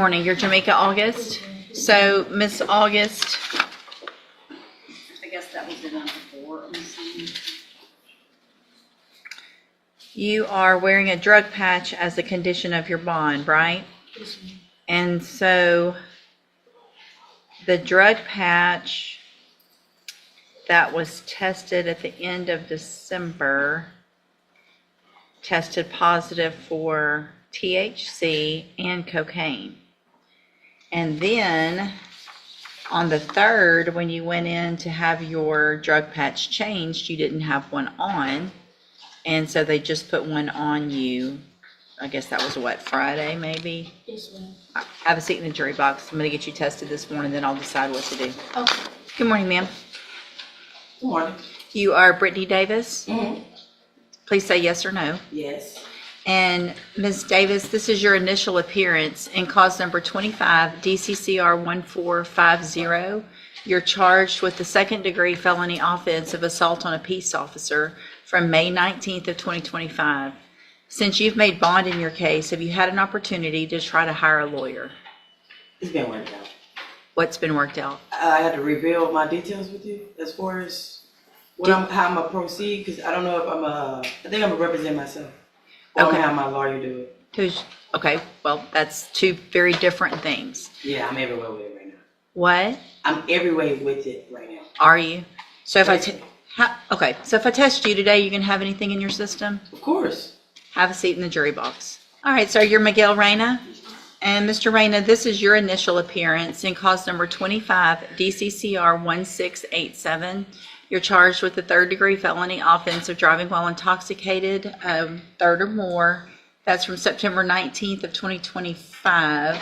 morning. You're Jamaica August. So, Miss August. I guess that was it on before. You are wearing a drug patch as a condition of your bond, right? Yes, ma'am. And so the drug patch that was tested at the end of December tested positive for THC and cocaine. And then on the 3rd, when you went in to have your drug patch changed, you didn't have one on. And so they just put one on you. I guess that was what, Friday maybe? Yes, ma'am. Have a seat in the jury box. I'm going to get you tested this morning, then I'll decide what to do. Okay. Good morning, ma'am. Good morning. You are Brittany Davis. Mm-hmm. Please say yes or no. Yes. And Ms. Davis, this is your initial appearance in cause number 25, DCCR 1450. You're charged with the second-degree felony offense of assault on a peace officer from May 19th of 2025. Since you've made bond in your case, have you had an opportunity to try to hire a lawyer? It's been worked out. What's been worked out? I had to reveal my details with you as far as how I'm gonna proceed, because I don't know if I think I'm gonna represent myself. Or Okay. I'm gonna have my lawyer do it. Okay, well, that's two very different things. Yeah, I'm everywhere with it right now. What I'm everywhere with it right now. are you? So if Yes. so if I test you today, you can have anything in your system? Of course. Have a seat in the jury box. All right, so you're Miguel Reyna. And Mr. Reyna, this is your initial appearance in cause number 25, DCCR 1687. You're charged with the third-degree felony offense of driving while intoxicated, third or more. That's from September 19th of 2025.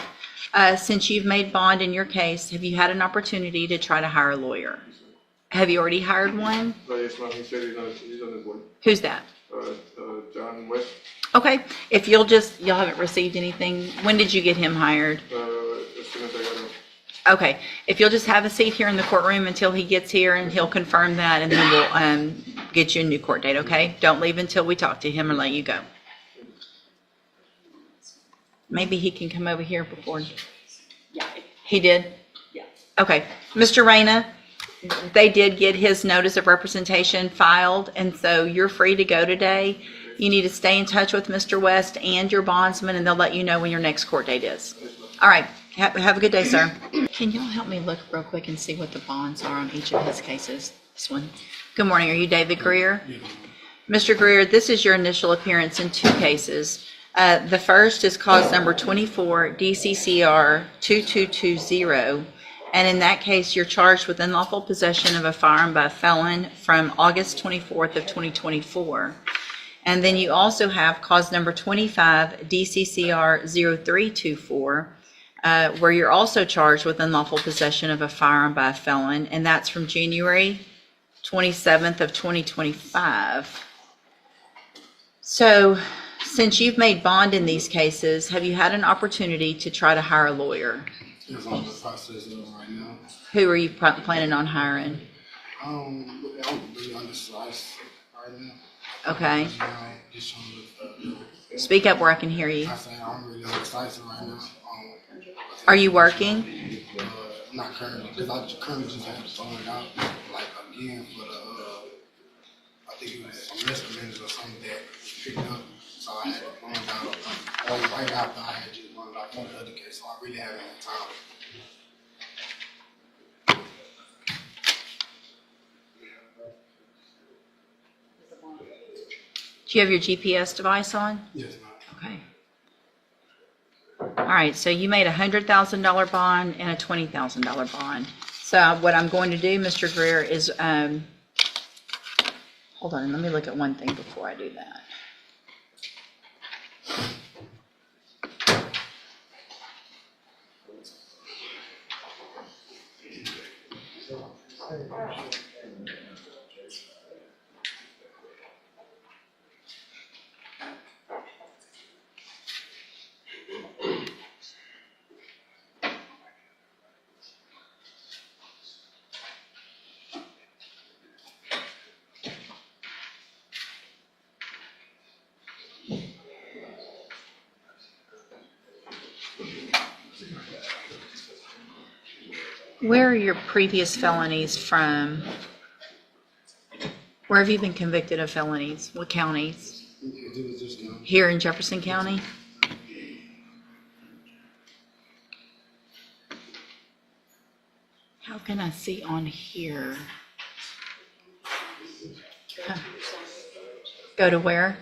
Since you've made bond in your case, have you had an opportunity to try to hire a lawyer? Have you already hired one? Yes, ma'am. He said he's on his way. Who's that? John West. Okay, if y'all haven't received anything, when did you get him hired? As soon as I got him. Okay, if you'll just have a seat here in the courtroom until he gets here and he'll confirm that, and then we'll get you a new court date, okay? Don't leave until we talk to him or let you go. Maybe he can come over here before. Yeah. He did? Yeah. Okay, Mr. Reyna, they did get his notice of representation filed, and so you're free to go today. You need to stay in touch with Mr. West and your bondsman, and they'll let you know when your next court date is. All right, have a good day, sir. Can y'all help me look real quick and see what the bonds are on each of his cases? This one. Good morning, are you David Greer? Mr. Greer, this is your initial appearance in two cases. The first is cause number 24, DCCR 2220. And in that case, you're charged with unlawful possession of a firearm by a felon from August 24th of 2024. And then you also have cause number 25, DCCR 0324, where you're also charged with unlawful possession of a firearm by a felon, and that's from January 27th of 2025. So, since you've made bond in these cases, have you had an opportunity to try to hire a lawyer? It's on the process of right now. Who are you planning on hiring? I'm really undecided right now. Okay. Just trying to look Speak up where I can hear you. I say I'm really undecided right now. Are you working? Not currently, because I currently just had to find out, like, again, for the, I think it was some misdemeanors or something that picked up. So I had to find out, right after I had just found out from the other case, so I really haven't had time. Do you have your GPS device on? Yes, ma'am. Okay. All right, so you made a $100,000 bond and a $20,000 bond. So what I'm going to do, Mr. Greer, is, hold on, let me look at one thing before I do that. Where are your previous felonies from? Where have you been convicted of felonies? What counties? It was just kind of, Here in Jefferson County? How can I see on here? Huh. Go to where?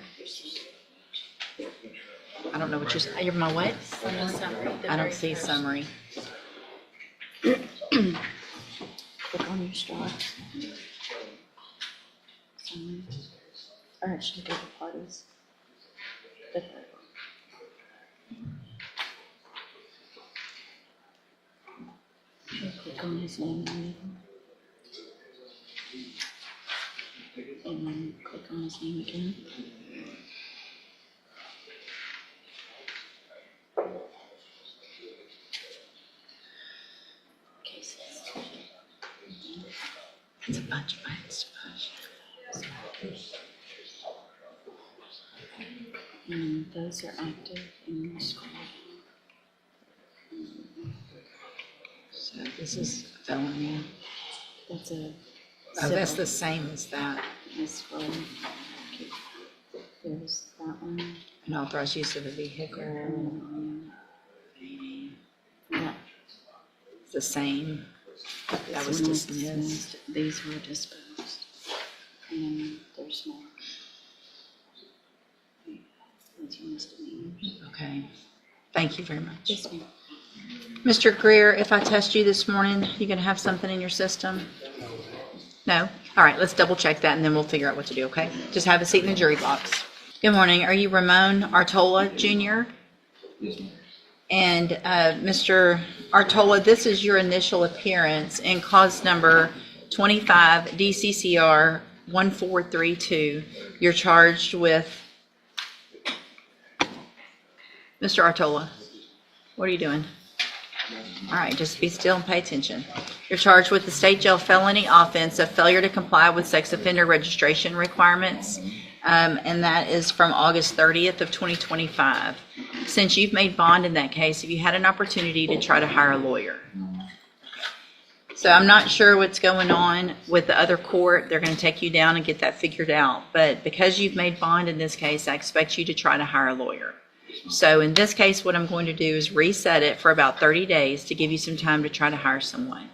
I don't know what you're my what? I don't see summary. Click on your strikes. Summary. Or actually go to parties. Click on his name and then click on his name again. Cases. It's a bunch of buttons to push. And those are active in the scroll. So this is a felony. That's a. Oh, that's the same as that. This one. There's that one. Unauthorized use of a vehicle. Yeah. It's the same. That was dismissed. These were disposed. And then there's more. These are misdemeanors. Okay. Thank you very much. Yes, ma'am. Mr. Greer, if I test you this morning, you gonna have something in your system? No? All right, let's double check that and then we'll figure out what to do, okay? Just have a seat in the jury box. Good morning. Are you Ramon Artola Jr.? Yes, ma'am. And Mr. Artola, this is your initial appearance in cause number 25 DCCR 1432. You're charged with... Mr. Artola, what are you doing? All right, just be still and pay attention. You're charged with the state jail felony offense of failure to comply with sex offender registration requirements, and that is from August 30th of 2025. Since you've made bond in that case, have you had an opportunity to try to hire a lawyer? So I'm not sure what's going on with the other court. They're going to take you down and get that figured out. But because you've made bond in this case, I expect you to try to hire a lawyer. So in this case, what I'm going to do is reset it for about 30 days to give you some time to try to hire someone.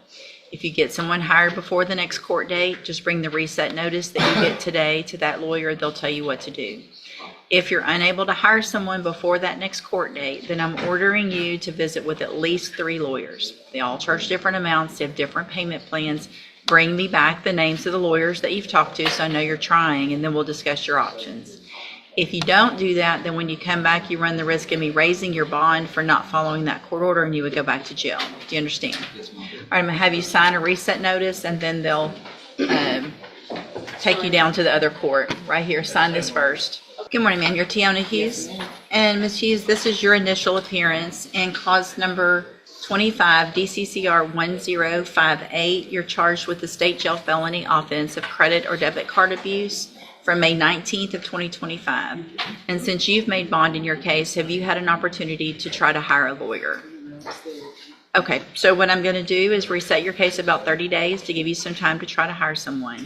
If you get someone hired before the next court date, just bring the reset notice that you get today to that lawyer. They'll tell you what to do. If you're unable to hire someone before that next court date, then I'm ordering you to visit with at least 3 lawyers. They all charge different amounts. They have different payment plans. Bring me back the names of the lawyers that you've talked to so I know you're trying, and then we'll discuss your options. If you don't do that, then when you come back, you run the risk of me raising your bond for not following that court order, and you would go back to jail. Do you understand? Yes, ma'am. All right, I'm going to have you sign a reset notice, and then they'll take you down to the other court. Right here, sign this first. Good morning, ma'am. You're Tiona Hughes. Yes, and Ms. Hughes, this is your initial appearance in cause number 25 DCCR 1058. You're charged with the state jail felony offense of credit or debit card abuse from May 19th of 2025. And since you've made bond in your case, have you had an opportunity to try to hire a lawyer? Okay, so what I'm going to do is reset your case about 30 days to give you some time to try to hire someone.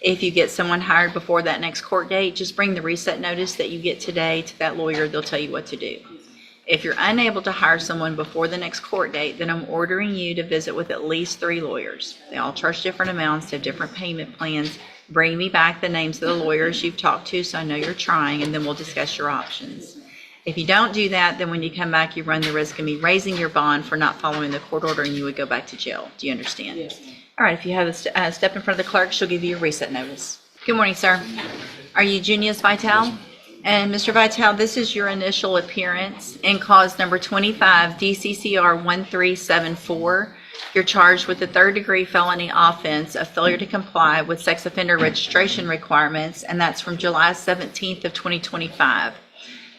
If you get someone hired before that next court date, just bring the reset notice that you get today to that lawyer. They'll tell you what to do. If you're unable to hire someone before the next court date, then I'm ordering you to visit with at least 3 lawyers. They all charge different amounts, they have different payment plans. Bring me back the names of the lawyers you've talked to so I know you're trying, and then we'll discuss your options. If you don't do that, then when you come back, you run the risk of me raising your bond for not following the court order, and you would go back to jail. Do you understand? Yes. All right, if you have a step in front of the clerk, she'll give you a reset notice. Good morning, sir. Are you Junius Vital? And Mr. Vital, this is your initial appearance in cause number 25 DCCR 1374. You're charged with the 3rd-degree felony offense of failure to comply with sex offender registration requirements, and that's from July 17th of 2025.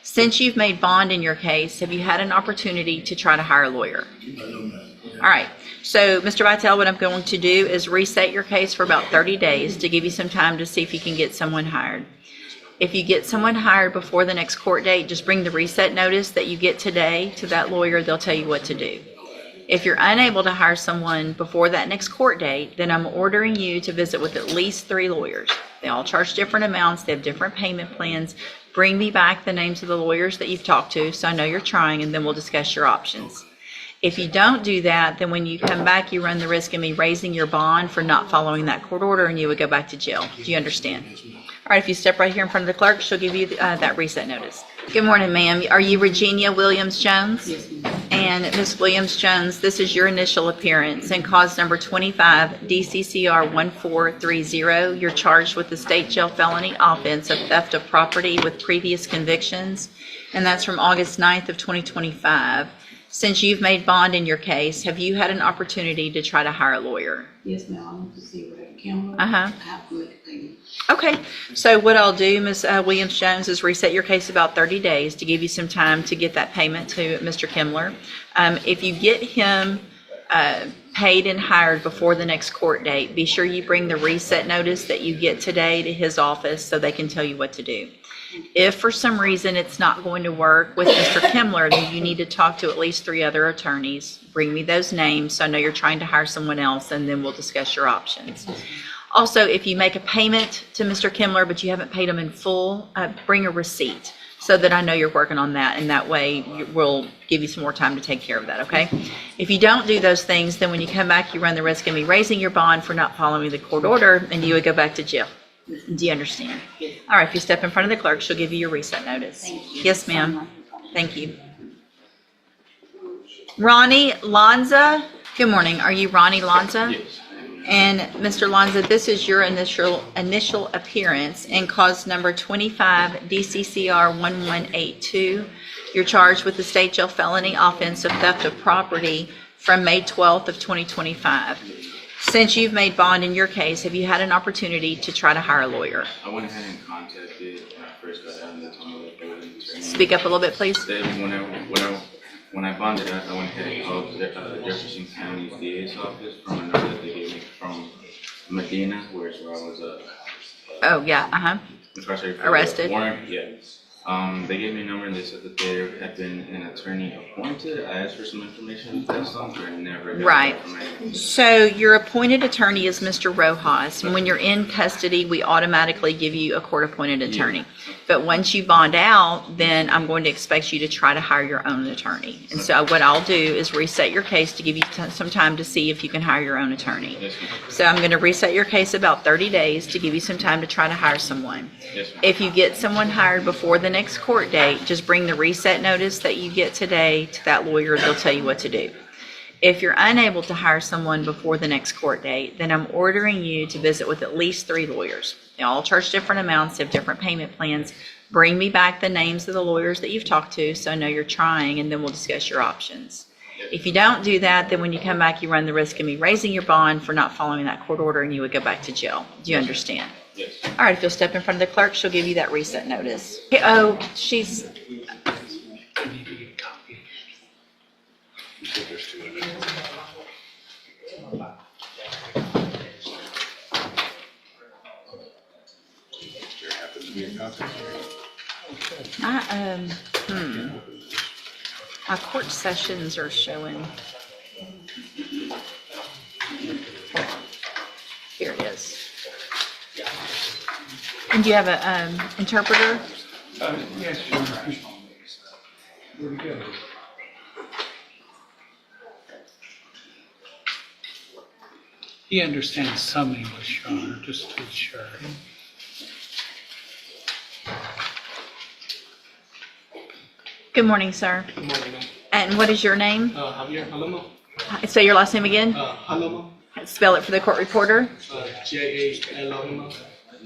Since you've made bond in your case, have you had an opportunity to try to hire a lawyer? All right. So, Mr. Vital, what I'm going to do is reset your case for about 30 days to give you some time to see if you can get someone hired. If you get someone hired before the next court date, just bring the reset notice that you get today to that lawyer. They'll tell you what to do. If you're unable to hire someone before that next court date, then I'm ordering you to visit with at least 3 lawyers. They all charge different amounts. They have different payment plans. Bring me back the names of the lawyers that you've talked to so I know you're trying, and then we'll discuss your options. If you don't do that, then when you come back, you run the risk of me raising your bond for not following that court order, and you would go back to jail. Do you understand? All right, if you step right here in front of the clerk, she'll give you that reset notice. Good morning, ma'am. Are you Regina Williams-Jones? Yes, ma'am. And Ms. Williams-Jones, this is your initial appearance in cause number 25, DCCR 1430. You're charged with the state jail felony offense of theft of property with previous convictions, and that's from August 9th of 2025. Since you've made bond in your case, have you had an opportunity to try to hire a lawyer? Yes, ma'am. I want to see what I can. Uh-huh. I have to make a payment. Okay, so what I'll do, Ms. Williams-Jones, is reset your case about 30 days to give you some time to get that payment to Mr. Kimler. If you get him paid and hired before the next court date, be sure you bring the reset notice that you get today to his office so they can tell you what to do. If for some reason it's not going to work with Mr. Kimler, then you need to talk to at least 3 other attorneys. Bring me those names so I know you're trying to hire someone else, and then we'll discuss your options. Also, if you make a payment to Mr. Kimler but you haven't paid him in full, bring a receipt so that I know you're working on that, and that way we'll give you some more time to take care of that, okay? If you don't do those things, then when you come back, you run the risk of me raising your bond for not following the court order, and you would go back to jail. Do you understand? All right, if you step in front of the clerk, she'll give you your reset notice. Thank you. Yes, ma'am. Thank you. Ronnie Lanza, good morning. Are you Ronnie Lanza? Yes. And Mr. Lanza, this is your initial appearance in cause number 25 DCCR 1182. You're charged with the state jail felony offense of theft of property from May 12th of 2025. Since you've made bond in your case, have you had an opportunity to try to hire a lawyer? I went ahead and contacted when I first got out, and they told me that they were an attorney. Speak up a little bit, please. Then when I bonded out, I went ahead and called Jefferson County's DA's office from a number that they gave me from Medina, where I was Oh, yeah, incarcerated for Arrested. a warrant. Yeah. They gave me a number and they said that there had been an attorney appointed. I asked for some information. That's not I never got Right. that information. So your appointed attorney is Mr. Rojas. And when you're in custody, we automatically give you a court-appointed attorney. But once you bond out, then I'm going to expect you to try to hire your own attorney. And so what I'll do is reset your case to give you some time to see if you can hire your own attorney. Yes, ma'am. So I'm going to reset your case about 30 days to give you some time to try to hire someone. Yes, ma'am. If you get someone hired before the next court date, just bring the reset notice that you get today to that lawyer. They'll tell you what to do. If you're unable to hire someone before the next court date, then I'm ordering you to visit with at least 3 lawyers. They all charge different amounts, have different payment plans. Bring me back the names of the lawyers that you've talked to so I know you're trying, and then we'll discuss your options. If you don't do that, then when you come back, you run the risk of me raising your bond for not following that court order, and you would go back to jail. Do you understand? Yes. All right, if you'll step in front of the clerk, she'll give you that reset notice. Okay, oh, she's, my court sessions are showing. Here it is. And do you have an interpreter? Yes, sure. There we go. He understands some English, Your Honor, just to be sure. Good morning, sir. Good morning, ma'am. And what is your name? Javier Halama. Say your last name again. Halama. Spell it for the court reporter. J-A-L-A-M-A.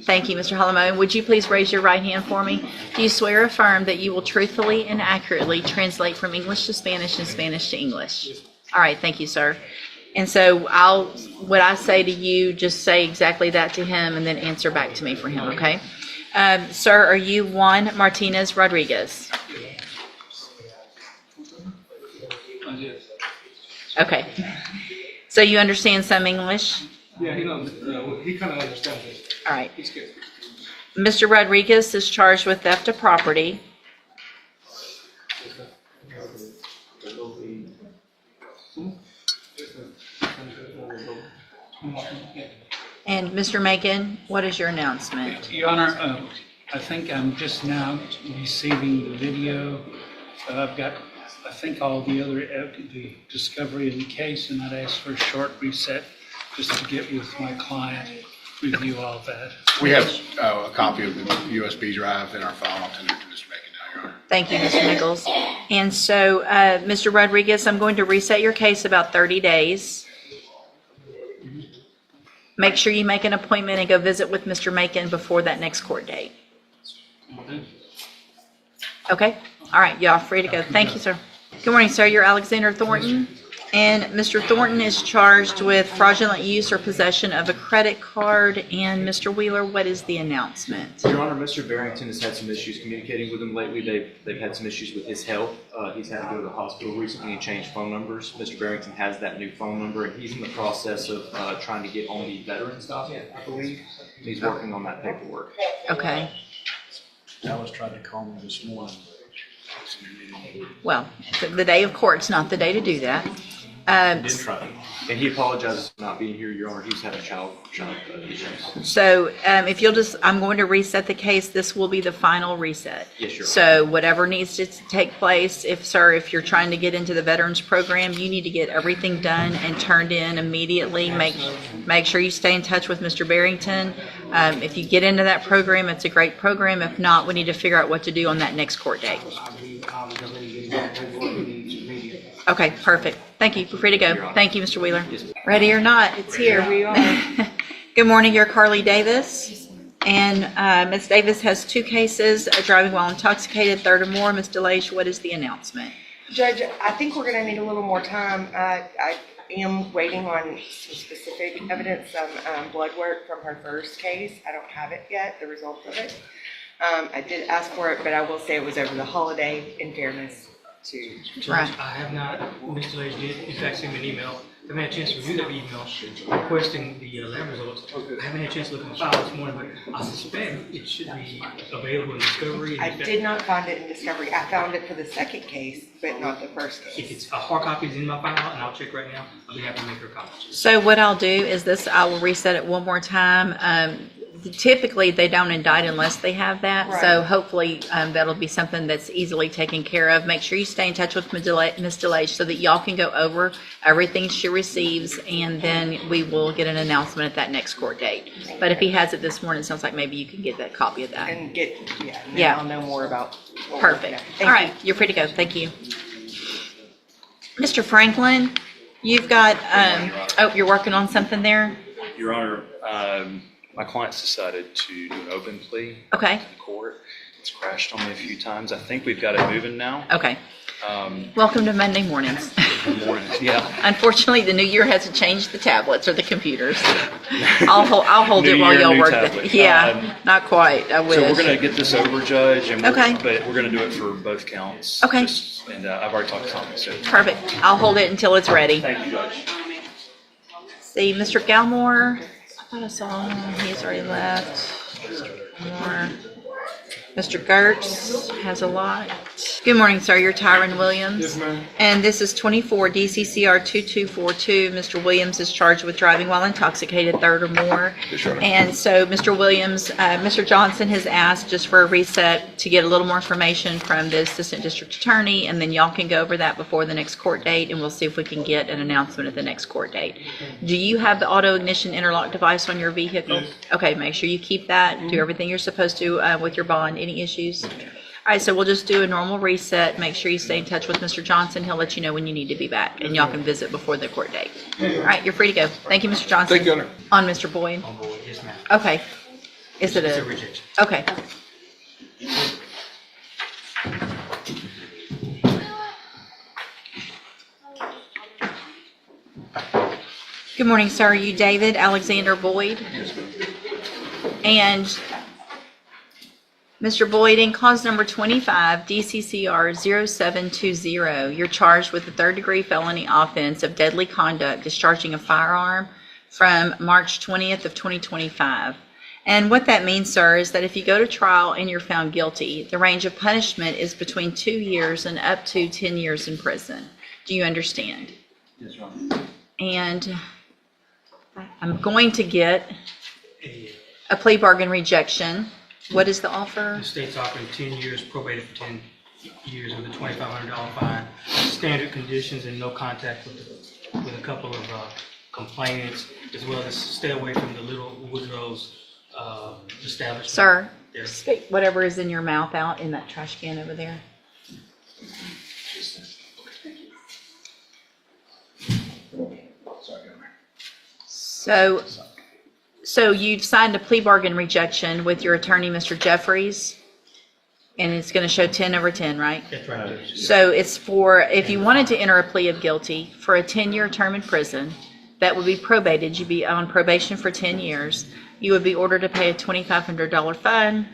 Thank you, Mr. Halamo. Would you please raise your right hand for me? Do you swear or affirm that you will truthfully and accurately translate from English to Spanish and Spanish to English? All right, thank you, sir. And so what I say to you, just say exactly that to him and then answer back to me for him, okay? Sir, are you Juan Martinez Rodriguez? Yes. Okay. So you understand some English? Yeah, he knows. He kind of understands it. All right. He's good. Mr. Rodriguez is charged with theft of property. And Mr. Macon, what is your announcement? Your Honor, I think I'm just now receiving the video. I've got, I think, all the other, the discovery in the case, and I'd ask for a short reset just to get with my client, review all that. We have a copy of the USB drive in our file. I'll send it to Mr. Macon now, Your Honor. Thank you, Mr. Nichols. And so, Mr. Rodriguez, I'm going to reset your case about 30 days. Make sure you make an appointment and go visit with Mr. Macon before that next court date. Okay? All right, y'all free to go. Thank you, sir. Good morning, sir. You're Alexander Thornton. And Mr. Thornton is charged with fraudulent use or possession of a credit card. And Mr. Wheeler, what is the announcement? Your Honor, Mr. Barrington has had some issues communicating with him lately. They've had some issues with his health. He's had to go to the hospital recently and change phone numbers. Mr. Barrington has that new phone number, and he's in the process of trying to get on the veterans docket, I believe. He's working on that paperwork. Okay. Dallas tried to call me this morning. Well, the day of court's not the day to do that. Did try. And he apologizes for not being here, Your Honor. He's having child issues. So if you'll just, I'm going to reset the case. This will be the final reset. Yes, Your Honor. So whatever needs to take place, if you're trying to get into the veterans program, you need to get everything done and turned in immediately. Make sure you stay in touch with Mr. Barrington. If you get into that program, it's a great program. If not, we need to figure out what to do on that next court date. Okay, perfect. Thank you. You're free to go. Thank you, Mr. Wheeler. Ready or not, it's here. Here we are. Good morning. You're Carly Davis. And Ms. Davis has two cases, driving while intoxicated, third or more. Ms. DeLage, what is the announcement? Judge, I think we're going to need a little more time. I am waiting on some specific evidence, some blood work from her first case. I don't have it yet, the results of it. I did ask for it, but I will say it was over the holiday, in fairness to... Right. I have not, Mr. Lage did in fact send me an email. I haven't had a chance to review that email requesting the lab results. I haven't had a chance to look at the file this morning, but I suspect it should be available in Discovery. I did not find it in Discovery. I found it for the second case, but not the first If case. it's a hard copy is in my file, and I'll check right now, I'll be happy to make her a copy. So what I'll do is this, I will reset it one more time. Typically, they don't indict unless they have that. Right. So hopefully that'll be something that's easily taken care of. Make sure you stay in touch with Ms. DeLage so that y'all can go over everything she receives, and then we will get an announcement at that next court date. But if he has it this morning, it sounds like maybe you can get that copy of that. And get, yeah, and then Yeah. I'll know more about what we're looking Perfect. at. All Thank right, you. you're free to go. Thank you. Mr. Franklin, you've got, oh, you're working on something there? Your Honor, my client's decided to do an open plea Okay, in court. It's crashed on me a few times. I think we've got it moving now. okay. Welcome to Monday mornings. Good morning. Yeah. Unfortunately, the new year hasn't changed the tablets or the computers. I'll hold New it while year, y'all new work. tablet. Yeah, not quite. I wish. So we're going to get this over, Judge, and Okay. but we're going to do it for both counts. Okay. And I've already talked to Tommy, so. Perfect. I'll hold it until it's ready. Thank you, Judge. See, Mr. Galmore, I thought I saw him. He's already left. More. Mr. Gertz has a lot. Good morning, sir. You're Tyron Williams. Yes, ma'am. And this is 24 DCCR 2242. Mr. Williams is charged with driving while intoxicated, third or more. Yes, Your Honor. And so, Mr. Williams, Mr. Johnson has asked just for a reset to get a little more information from the Assistant District Attorney, and then y'all can go over that before the next court date, and we'll see if we can get an announcement at the next court date. Do you have the auto ignition interlock device on your vehicle? Okay, make sure you keep that. Do everything you're supposed to with your bond. Any issues? All right, so we'll just do a normal reset. Make sure you stay in touch with Mr. Johnson. He'll let you know when you need to be back, and y'all can visit before the court date. All right, you're free to go. Thank you, Mr. Johnson. Thank you, Your Honor. On Mr. Boyd? On board, yes, ma'am. Okay. Is it It's a a, rejection. okay. Good morning, sir. Are you David Alexander Boyd? Yes, ma'am. And Mr. Boyd, in cause number 25, DCCR 0720, you're charged with the third-degree felony offense of deadly conduct, discharging a firearm from March 20th of 2025. And what that means, sir, is that if you go to trial and you're found guilty, the range of punishment is between 2 years and up to 10 years in prison. Do you understand? Yes, Your Honor. And I'm going to get a plea bargain rejection. What is the offer? The state's offering 10 years, probated for 10 years with a $2,500 fine, standard conditions and no contact with a couple of complainants, as well as stay away from the Little Woodrow's establishment. Sir, There. spit whatever is in your mouth out in that trash can over there. So you've signed a plea bargain rejection with your attorney, Mr. Jeffries, and it's going to show 10 over 10, right? That's right. So it's for, if you wanted to enter a plea of guilty for a 10-year term in prison, that would be probated. You'd be on probation for 10 years. You would be ordered to pay a $2,500 fine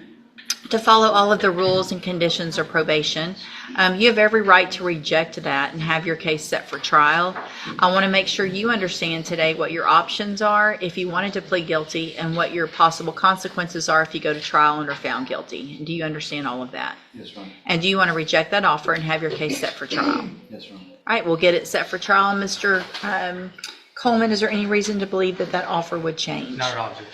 to follow all of the rules and conditions of probation. You have every right to reject that and have your case set for trial. I want to make sure you understand today what your options are if you wanted to plead guilty and what your possible consequences are if you go to trial and are found guilty. Do you understand all of that? Yes, ma'am. And do you want to reject that offer and have your case set for trial? Yes, ma'am. All right, we'll get it set for trial. Mr. Coleman, is there any reason to believe that that offer would change? Not at all, Judge.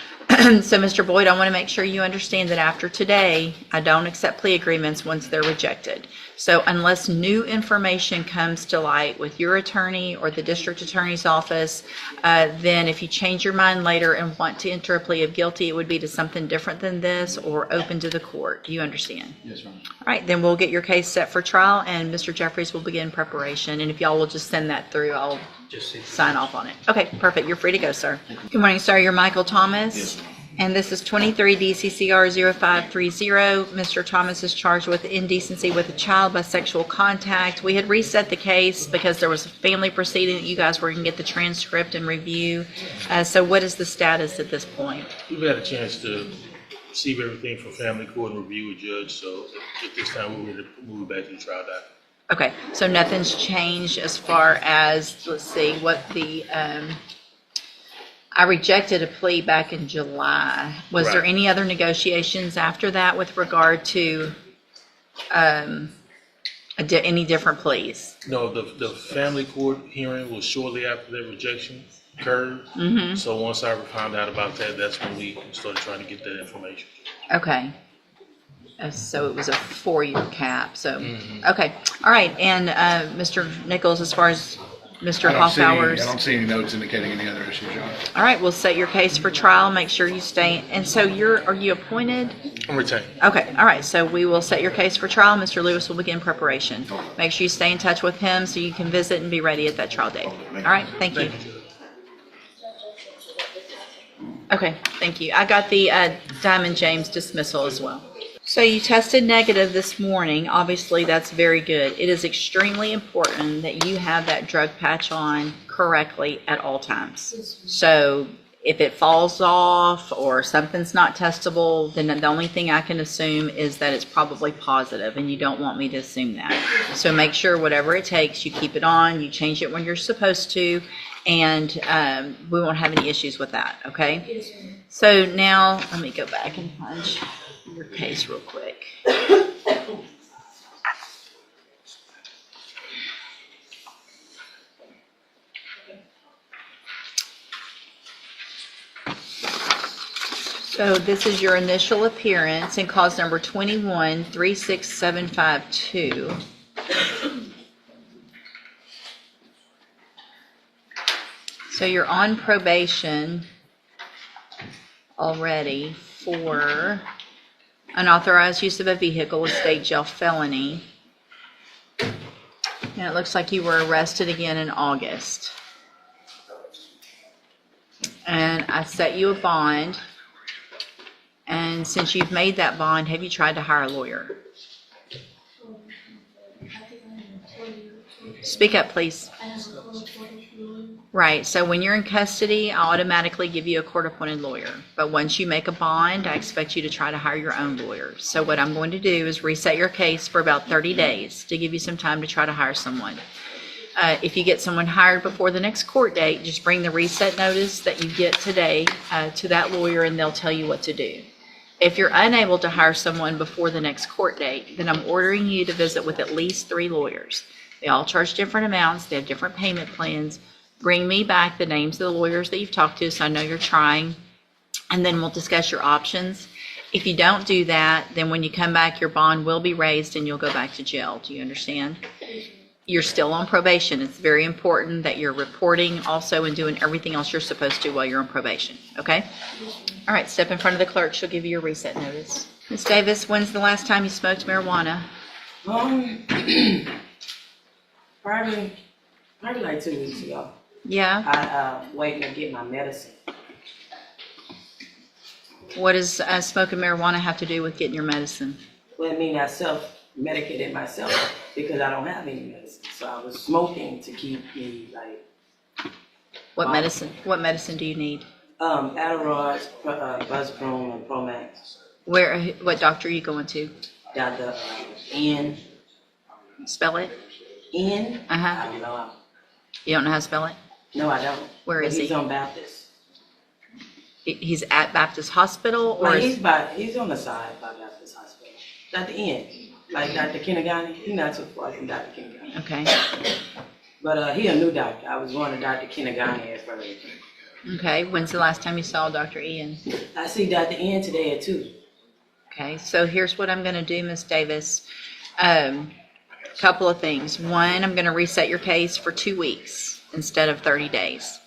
So, Mr. Boyd, I want to make sure you understand that after today, I don't accept plea agreements once they're rejected. So unless new information comes to light with your attorney or the district attorney's office, then if you change your mind later and want to enter a plea of guilty, it would be to something different than this or open to the court. Do you understand? Yes, ma'am. All right, then we'll get your case set for trial and Mr. Jeffries will begin preparation. And if y'all will just send that through, I'll Just see. sign off on it. Okay, perfect. You're free to go, sir. Good morning, sir. You're Michael Thomas. Yes, ma'am. And this is 23 DCCR 0530. Mr. Thomas is charged with indecency with a child by sexual contact. We had reset the case because there was a family proceeding that you guys were going to get the transcript and review. So what is the status at this point? We've had a chance to receive everything from family court and review with judge, so at this time we're ready to move back to the trial docket. Okay, so nothing's changed as far as, let's see, what the, I rejected a plea back in July. Was there Right. any other negotiations after that with regard to any different pleas? No, the family court hearing was shortly after that rejection occurred. Mm-hmm. So once I found out about that, that's when we started trying to get that information. Okay. So it was a 4-year cap, so, okay. All right, and Mr. Nichols, as far as Mr. I Hoffbauer's. don't see any notes indicating any other issues, John. All right, we'll set your case for trial, make sure you stay, and so are you appointed? I'm retained. Okay, all right, so we will set your case for trial. Mr. Lewis will begin preparation. Make sure you stay in touch with him so you can visit and be ready at that trial date. All right, thank you. Okay, thank you. I got the Diamond James dismissal as well. So you tested negative this morning. Obviously, that's very good. It is extremely important that you have that drug patch on correctly at all times. So if it falls off or something's not testable, then the only thing I can assume is that it's probably positive, and you don't want me to assume that. So make sure whatever it takes, you keep it on, you change it when you're supposed to, and we won't have any issues with that, okay? So now, let me go back and punch your case real quick. So this is your initial appearance in cause number 21-36752. So you're on probation already for unauthorized use of a vehicle, a state jail felony. And it looks like you were arrested again in August. And I set you a bond. And since you've made that bond, have you tried to hire a lawyer? Speak up, please. Right, so when you're in custody, I'll automatically give you a court-appointed lawyer. But once you make a bond, I expect you to try to hire your own lawyer. So what I'm going to do is reset your case for about 30 days to give you some time to try to hire someone. If you get someone hired before the next court date, just bring the reset notice that you get today to that lawyer and they'll tell you what to do. If you're unable to hire someone before the next court date, then I'm ordering you to visit with at least 3 lawyers. They all charge different amounts, they have different payment plans. Bring me back the names of the lawyers that you've talked to, so I know you're trying, and then we'll discuss your options. If you don't do that, then when you come back, your bond will be raised and you'll go back to jail. Do you understand? You're still on probation. It's very important that you're reporting also and doing everything else you're supposed to while you're on probation, okay? All right, step in front of the clerk. She'll give you your reset notice. Ms. Davis, when's the last time you smoked marijuana? Probably like 2 weeks ago. Yeah? I waiting to get my medicine. What does smoking marijuana have to do with getting your medicine? Well, I mean, I self-medicated myself because I don't have any medicine. So I was smoking to keep me like. What medicine? What medicine do you need? Adderall, Buzzcrone, and Promax. What doctor are you going to? Dr. N. Spell it. N? Uh-huh. I don't know. You don't know how to spell it? No, I don't. Where is he? He's on Baptist. He's at Baptist Hospital, or Well, he's on the side by Baptist Hospital. Dr. N. Like Dr. Kinagani. He's not too far from Dr. Kinagani. Okay. But he a new doctor. I was going to Dr. Kinagani at first. Okay. When's the last time you saw Dr. Ian? I see Dr. N today at 2. Okay. So here's what I'm going to do, Ms. Davis. Couple of things. One, I'm going to reset your case for 2 weeks instead of 30 days.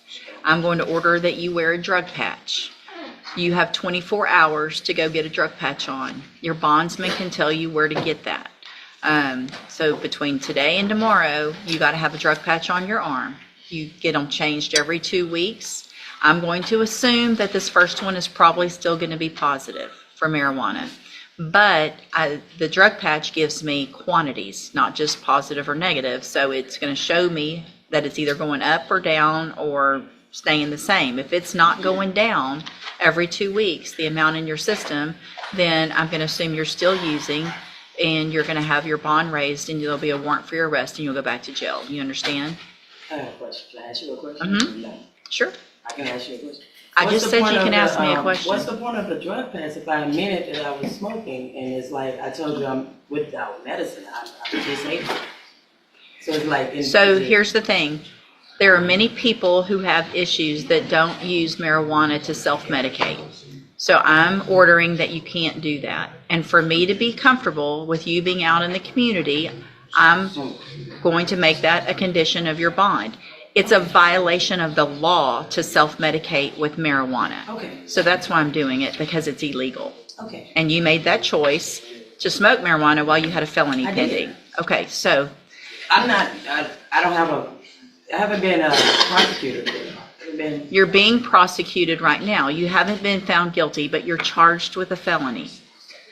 I'm going to order that you wear a drug patch. You have 24 hours to go get a drug patch on. Your bondsman can tell you where to get that. So between today and tomorrow, you got to have a drug patch on your arm. You get them changed every 2 weeks. I'm going to assume that this first one is probably still going to be positive for marijuana. But the drug patch gives me quantities, not just positive or negative. So it's going to show me that it's either going up or down or staying the same. If it's not going down every 2 weeks, the amount in your system, then I'm going to assume you're still using, and you're going to have your bond raised, and there'll be a warrant for your arrest, and you'll go back to jail. You understand? I have a question. Can I ask you a question? Mm-hmm. No. Sure. I can ask you a question. I What's just the said point you of can ask me a question. What's the point of the drug patch if I admitted that I was smoking and it's like I told you I'm without medicine, I'm disabled. So it's like. So here's the thing. There are many people who have issues that don't use marijuana to self-medicate. So I'm ordering that you can't do that. And for me to be comfortable with you being out in the community, I'm going to make that a condition of your bond. It's a violation of the law to self-medicate with marijuana. Okay. So that's why I'm doing it, because it's illegal. Okay. And you made that choice to smoke marijuana while you had a felony pending. Okay, so. I'm not, I haven't been prosecuted. You're being prosecuted right now. You haven't been found guilty, but you're charged with a felony.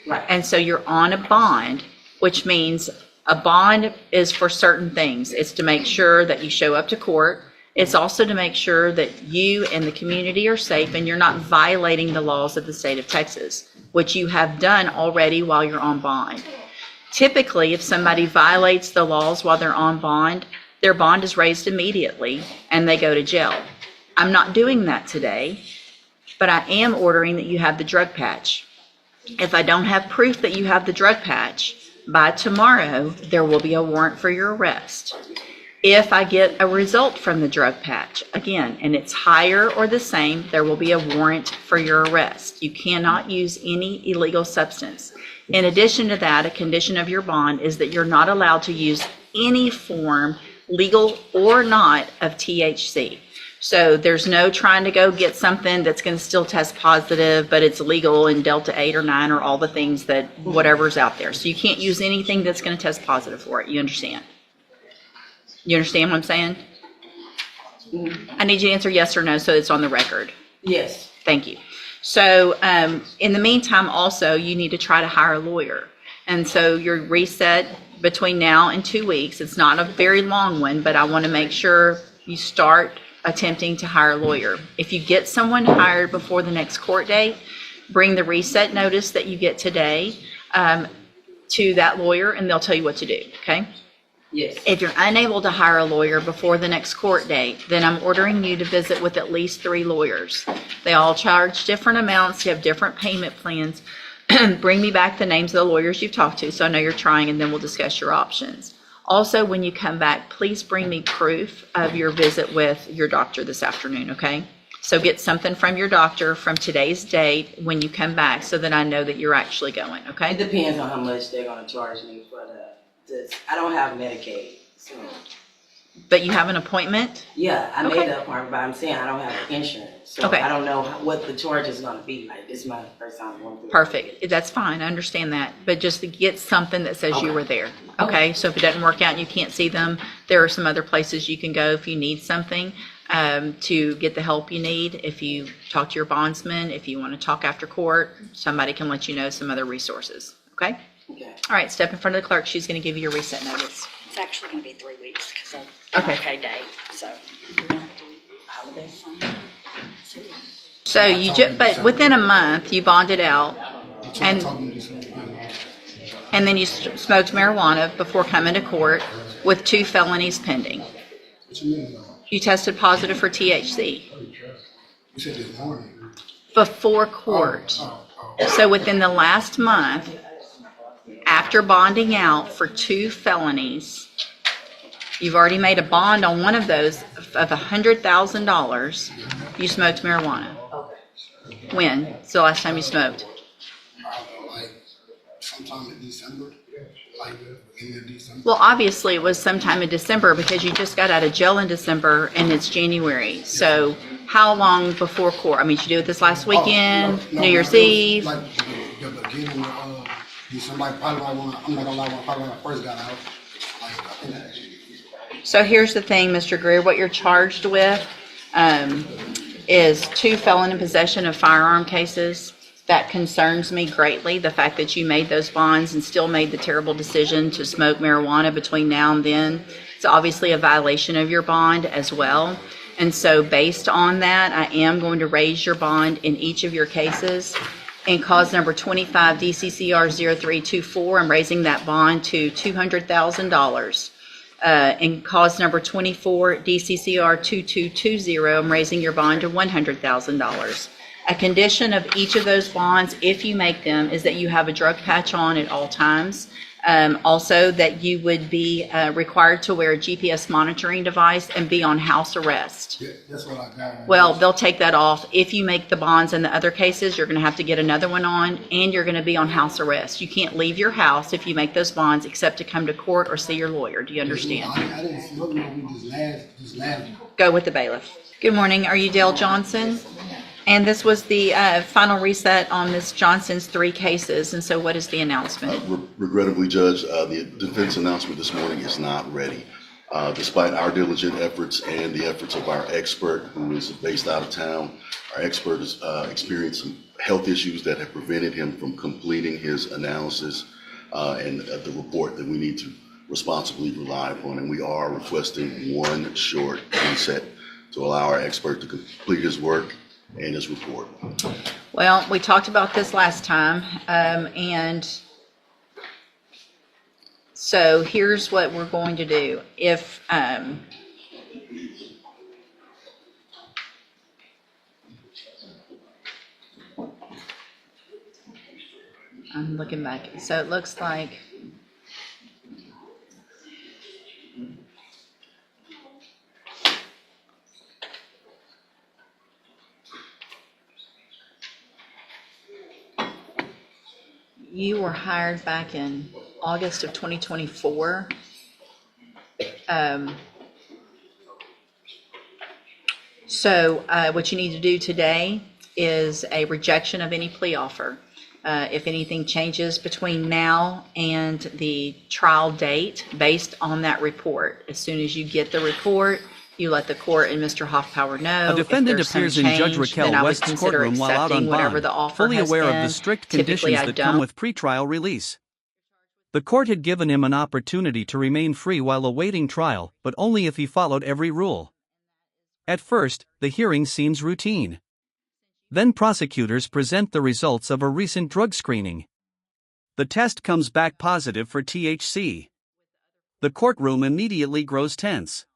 Right. And so you're on a bond, which means a bond is for certain things. It's to make sure that you show up to court. It's also to make sure that you and the community are safe and you're not violating the laws of the state of Texas, which you have done already while you're on bond. Typically, if somebody violates the laws while they're on bond, their bond is raised immediately and they go to jail. I'm not doing that today, but I am ordering that you have the drug patch. If I don't have proof that you have the drug patch, by tomorrow, there will be a warrant for your arrest. If I get a result from the drug patch, again, and it's higher or the same, there will be a warrant for your arrest. You cannot use any illegal substance. In addition to that, a condition of your bond is that you're not allowed to use any form, legal or not, of THC. So there's no trying to go get something that's going to still test positive, but it's legal in Delta 8 or 9 or all the things that whatever's out there. So you can't use anything that's going to test positive for it. You understand? You understand what I'm saying? I need you to answer yes or no so it's on the record. Yes. Thank you. So in the meantime, also, you need to try to hire a lawyer. And so your reset between now and 2 weeks, it's not a very long one, but I want to make sure you start attempting to hire a lawyer. If you get someone hired before the next court date, bring the reset notice that you get today to that lawyer and they'll tell you what to do, okay? Yes. If you're unable to hire a lawyer before the next court date, then I'm ordering you to visit with at least 3 lawyers. They all charge different amounts, you have different payment plans. Bring me back the names of the lawyers you've talked to so I know you're trying, and then we'll discuss your options. Also, when you come back, please bring me proof of your visit with your doctor this afternoon, okay? So get something from your doctor from today's date when you come back so that I know that you're actually going, It okay? depends on how much they're gonna charge me for I don't have Medicaid, so. But you have an appointment? Yeah, I Okay. made the appointment, but I'm saying I don't have insurance. So Okay. I don't know what the charge is gonna be. Like, this is my first time going through it. Perfect. That's fine. I understand that. But just to get something that says you Okay. were there. Okay? So if it doesn't work out and you can't see them, there are some other places you can go if you need something to get the help you need. If you talk to your bondsman, if you want to talk after court, somebody can let you know some other resources. Okay? Okay. All right. Step in front of the clerk. She's going to give you your reset notice. It's actually gonna be 3 weeks because of Okay. MLK Day, so. Holiday. So but within a month, you bonded out and then you smoked marijuana before coming to court with 2 felonies pending. You tested positive for THC You said this morning. before court. So within the last month, after bonding out for 2 felonies, you've already made a bond on one of those of $100,000. You smoked marijuana. When? It's the last time you smoked? Like sometime in December, like beginning of December. Well, obviously it was sometime in December because you just got out of jail in December and it's January. So how long before court? I mean, did you do it this last weekend, No, New Year's it was Eve? Like the beginning of December, like probably I'm not gonna lie, probably when I first got out. Like I think that. So here's the thing, Mr. Greer, what you're charged with is 2 felon in possession of firearm cases. That concerns me greatly, the fact that you made those bonds and still made the terrible decision to smoke marijuana between now and then. It's obviously a violation of your bond as well. And so based on that, I am going to raise your bond in each of your cases. In cause number 25 DCCR 0324, I'm raising that bond to $200,000. In cause number 24 DCCR 2220, I'm raising your bond to $100,000. A condition of each of those bonds, if you make them, is that you have a drug patch on at all times. Also, that you would be required to wear a GPS monitoring device and be on house arrest. Yeah, that's what I got. Well, they'll take that off. If you make the bonds in the other cases, you're going to have to get another one on, and you're going to be on house arrest. You can't leave your house if you make those bonds except to come to court or see your lawyer. Do you understand? I didn't smoke no weed this last. Go with the bailiff. Good morning. Are you Dale Johnson? And this was the final reset on Ms. Johnson's 3 cases. And so what is the announcement? Regrettably, Judge, the defense announcement this morning is not ready. Despite our diligent efforts and the efforts of our expert, who is based out of town, our expert has experienced some health issues that have prevented him from completing his analysis and the report that we need to responsibly rely upon. And we are requesting 1 short reset to allow our expert to complete his work and his report. Well, we talked about this last time, and so here's what we're going to do. If I'm looking back, so it looks like you were hired back in August of 2024. So what you need to do today is a rejection of any plea offer. If anything changes between now and the trial date based on that report, as soon as you get the report, you let the court and Mr. Hoffpower know. A defendant if there's some appears in Judge change, Raquel then I would West's consider courtroom while out on accepting whatever bond, the offer fully has aware of been. the strict Typically, conditions I that don't. come with pretrial release. The court had given him an opportunity to remain free while awaiting trial, but only if he followed every rule. At first, the hearing seems routine. Then prosecutors present the results of a recent drug screening. The test comes back positive for THC. The courtroom immediately grows tense.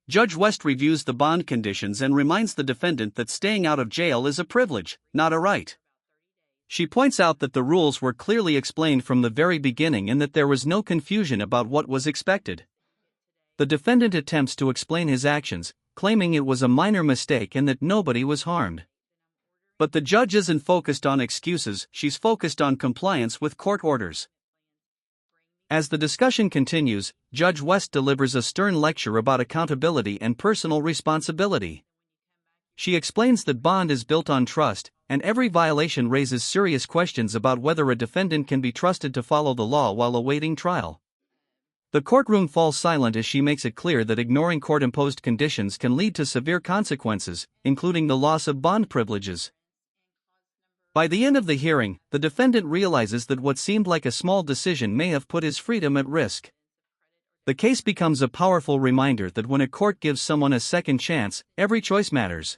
Judge West reviews the bond conditions and reminds the defendant that staying out of jail is a privilege, not a right. She points out that the rules were clearly explained from the very beginning and that there was no confusion about what was expected. The defendant attempts to explain his actions, claiming it was a minor mistake and that nobody was harmed. But the judge isn't focused on excuses, she's focused on compliance with court orders. As the discussion continues, Judge West delivers a stern lecture about accountability and personal responsibility. She explains that bond is built on trust, and every violation raises serious questions about whether a defendant can be trusted to follow the law while awaiting trial. The courtroom falls silent as she makes it clear that ignoring court-imposed conditions can lead to severe consequences, including the loss of bond privileges. By the end of the hearing, the defendant realizes that what seemed like a small decision may have put his freedom at risk. The case becomes a powerful reminder that when a court gives someone a second chance, every choice matters.